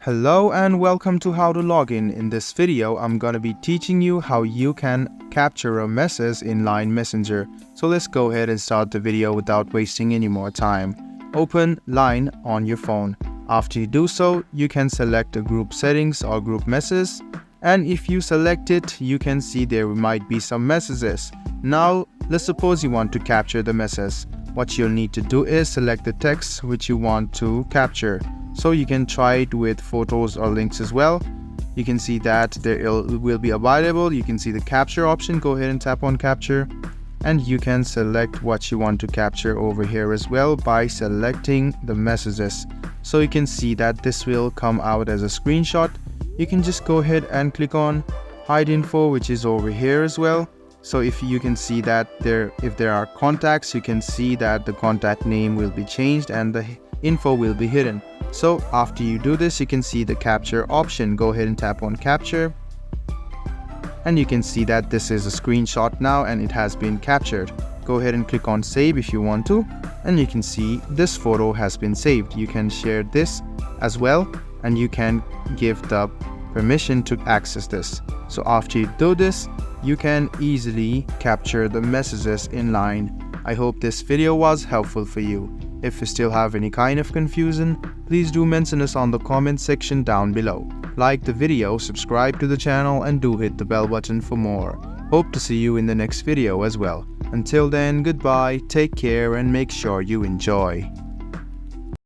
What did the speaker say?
Hello and welcome to How to Login. In this video, I'm gonna be teaching you how you can capture a message in Line Messenger. So let's go ahead and start the video without wasting any more time. Open Line on your phone. After you do so, you can select the group settings or group message. And if you select it, you can see there might be some messages. Now, let's suppose you want to capture the message. What you'll need to do is select the text which you want to capture. So you can try it with photos or links as well. You can see that there will be available. You can see the capture option. Go ahead and tap on capture. And you can select what you want to capture over here as well by selecting the messages. So you can see that this will come out as a screenshot. You can just go ahead and click on hide info, which is over here as well. So if you can see that if there are contacts, you can see that the contact name will be changed and the info will be hidden. So after you do this, you can see the capture option. Go ahead and tap on capture. And you can see that this is a screenshot now and it has been captured. Go ahead and click on save if you want to. And you can see this photo has been saved. You can share this as well. And you can give the permission to access this. So after you do this, you can easily capture the messages in Line. I hope this video was helpful for you. If you still have any kind of confusion, please do mention us on the comment section down below. Like the video, subscribe to the channel and do hit the bell button for more. Hope to see you in the next video as well. Until then, goodbye, take care and make sure you enjoy.